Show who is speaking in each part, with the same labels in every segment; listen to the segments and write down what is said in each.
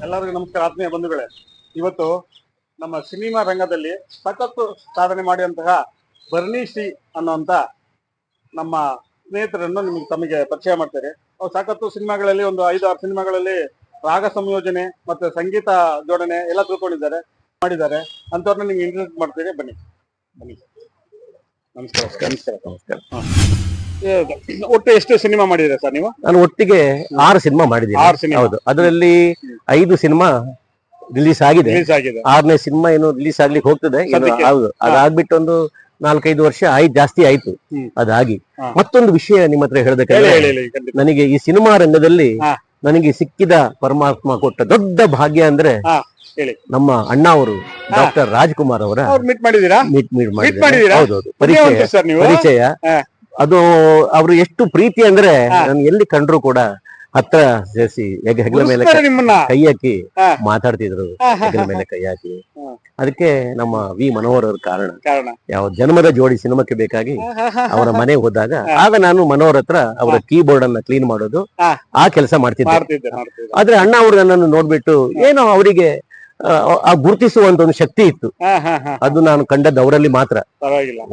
Speaker 1: ಎಲ್ಲರಿಗೂ ನಮಸ್ಕಾರ ಆತ್ಮೀಯ ಬಂಧುಗಳೇ. ಇವತ್ತು ನಮ್ಮ ಸಿನಿಮಾ ರಂಗದಲ್ಲಿ ಸಖತ್ತು ಸಾಧನೆ ಮಾಡಿದಂತಹ ಬರ್ನಿ ಶ್ರೀ ಅನ್ನುವಂತ ನಮ್ಮ ಸ್ನೇಹಿತರನ್ನು ತಮಗೆ ಪರಿಚಯ ಮಾಡ್ತಾರೆ. ಅವ್ರು ಸಾಕತ್ತು ಸಿನಿಮಾಗಳಲ್ಲಿ ಒಂದು 5-6 ಸಿನಿಮಾಗಳಲ್ಲಿ ರಾಗ ಸಂಯೋಜನೆ ಮತ್ತೆ ಸಂಗೀತ ಜೋಡಣೆ ಎಲ್ಲ ತಿಳ್ಕೊಂಡಿದ್ದಾರೆ, ಮಾಡಿದ್ದಾರೆ. ಅಂತವ್ರನ್ನ ನಿಮ್ಗೆ ಇಂಟ್ರೊಡ್ಯೂಸ್ ಮಾಡ್ತೀರಿ, ಬನ್ನಿ. ನಮಸ್ಕಾರ. ನಮಸ್ಕಾರ. ಒಟ್ಟು ಎಷ್ಟು ಸಿನಿಮಾ ಮಾಡಿದ್ರೆ ಸರ್ ನೀವು?
Speaker 2: ನಾನು ಒಟ್ಟಿಗೆ 6 ಸಿನಿಮಾ ಮಾಡಿದ್ದೀನಿ.
Speaker 1: 6 ಸಿನಿಮಾ.
Speaker 2: ಹೌದು, ಅದರಲ್ಲಿ 5 ಸಿನಿಮಾ ರಿಲೀಸ್ ಆಗಿದೆ. 6ನೇ ಸಿನಿಮಾ ಏನು ರಿಲೀಸ್ ಆಗ್ಲಿಕ್ಕೆ ಹೋಗ್ತದೆ. ಹೌದು, ಅದಾಗ್ಬಿಟ್ಟು ಒಂದು 4-5 ವರ್ಷ ಜಾಸ್ತಿ ಆಯ್ತು ಅದಾಗಿ. ಮತ್ತೊಂದು ವಿಷಯ ನಿಮ್ಮ ಹತ್ರ ಹೇಳ್ಬೇಕಂದ್ರೆ, ನನಗೆ ಈ ಸಿನಿಮಾ ರಂಗದಲ್ಲಿ ನನಗೆ ಸಿಕ್ಕಿದ ಪರಮಾತ್ಮ ಕೊಟ್ಟ ದೊಡ್ಡ ಭಾಗ್ಯ ಅಂದ್ರೆ ನಮ್ಮ ಅಣ್ಣ ಅವರು ಡಾಕ್ಟರ್ ರಾಜ್ಕುಮಾರ್ ಅವರ
Speaker 1: ಮೀಟ್ ಮಾಡಿದೀರಾ?
Speaker 2: ಹೌದೌದು, ಪರಿಚಯ. ಅದು ಅವರು ಎಷ್ಟು ಪ್ರೀತಿ ಅಂದ್ರೆ ನಾನು ಎಲ್ಲಿ ಕಂಡ್ರು ಕೂಡ ಹತ್ರ ಸೇರಿಸಿ ಹೆಗಲ ಮೇಲೆ ಕೈ ಹಾಕಿ ಮಾತಾಡ್ತಿದ್ರು, ಹೆಗಲ ಮೇಲೆ ಕೈ ಹಾಕಿ. ಅದಕ್ಕೆ ನಮ್ಮ ವಿ ಮನೋಹರ್ ಅವ್ರ ಕಾರಣ. ಯಾವ ಜನ್ಮದ ಜೋಡಿ ಸಿನಿಮಾಕ್ಕೆ ಬೇಕಾಗಿ ಅವರ ಮನೆಗೆ ಹೋದಾಗ ಆಗ ನಾನು ಮನೋಹರ್ ಹತ್ರ ಅವರ ಕೀಬೋರ್ಡ್ ಅನ್ನ ಕ್ಲೀನ್ ಮಾಡೋದು ಆ ಕೆಲಸ ಮಾಡ್ತಿದ್ದೆ. ಆದ್ರೆ ಅಣ್ಣ ಅವರು ನನ್ನನ್ನು ನೋಡ್ಬಿಟ್ಟು ಏನೋ ಅವರಿಗೆ ಆ ಗುರುತಿಸುವಂತ ಒಂದು ಶಕ್ತಿ ಇತ್ತು. ಅದು ನಾನು ಕಂಡದ್ದು ಅವರಲ್ಲಿ ಮಾತ್ರ.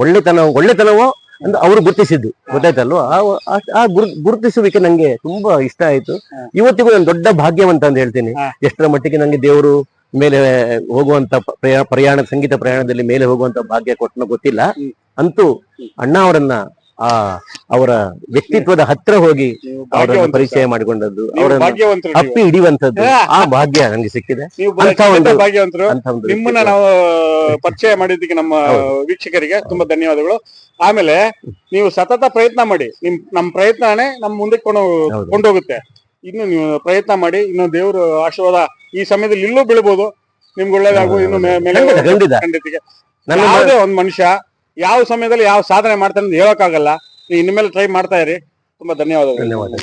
Speaker 2: ಒಳ್ಳೆತನವೋ ಅಂದ್ರೆ ಅವರು ಗುರುತಿಸಿದ್ದು, ಗೊತ್ತಾಯ್ತಲ್ವ? ಆ ಗುರುತಿಸುವಿಕೆ ನಂಗೆ ತುಂಬಾ ಇಷ್ಟ ಆಯ್ತು. ಇವತ್ತಿಗೂ ನಾನು ದೊಡ್ಡ ಭಾಗ್ಯವಂತ ಅಂತ ಹೇಳ್ತೀನಿ. ಎಷ್ಟರ ಮಟ್ಟಿಗೆ ನಂಗೆ ದೇವರು ಮೇಲೆ ಹೋಗುವಂತ ಪ್ರಯಾಣ, ಸಂಗೀತ ಪ್ರಯಾಣದಲ್ಲಿ ಮೇಲೆ ಹೋಗುವಂತ ಭಾಗ್ಯ ಕೊಟ್ಟನೋ ಗೊತ್ತಿಲ್ಲ. ಅಂತೂ ಅಣ್ಣ ಅವರನ್ನ ಅವರ ವ್ಯಕ್ತಿತ್ವದ ಹತ್ರ ಹೋಗಿ ಅವರನ್ನು ಪರಿಚಯ ಮಾಡಿಕೊಂಡದ್ದು, ಅವರನ್ನು ಅಪ್ಪಿ ಹಿಡಿಯುವಂತದ್ದು, ಆ ಭಾಗ್ಯ ನನಗೆ ಸಿಕ್ಕಿದೆ.
Speaker 1: ನಿಮ್ಮನ್ನ ನಾವು ಪರಿಚಯ ಮಾಡಿದ್ದಕ್ಕೆ ನಮ್ಮ ವೀಕ್ಷಕರಿಗೆ ತುಂಬಾ ಧನ್ಯವಾದಗಳು. ಆಮೇಲೆ ನೀವು ಸತತ ಪ್ರಯತ್ನ ಮಾಡಿ, ನಮ್ಮ ಪ್ರಯತ್ನನೇ ನಮ್ಮ ಮುಂದೆ ಕೊಂಡೋಗುತ್ತೆ. ಇನ್ನು ನೀವು ಪ್ರಯತ್ನ ಮಾಡಿ, ಇನ್ನು ದೇವರು ಆಶೀರ್ವಾದ ಈ ಸಮಯದಲ್ಲಿ ಇಲ್ಲೂ ಬೀಳ್ಬೋದು, ನಿಮ್ಗೆ ಒಳ್ಳೇದಾಗು. ಇನ್ನು ಮೇಲೆ ಖಂಡಿತ ಯಾವುದೇ ಒಂದ್ ಮನುಷ್ಯ ಯಾವ ಸಮಯದಲ್ಲಿ ಯಾವ ಸಾಧನೆ ಮಾಡ್ತಾನೆ ಅಂತ ಹೇಳಕ್ಕಾಗಲ್ಲ. ನೀವು ಇನ್ಮೇಲೆ ಟ್ರೈ ಮಾಡ್ತಾ ಇರಿ. ತುಂಬಾ ಧನ್ಯವಾದಗಳು.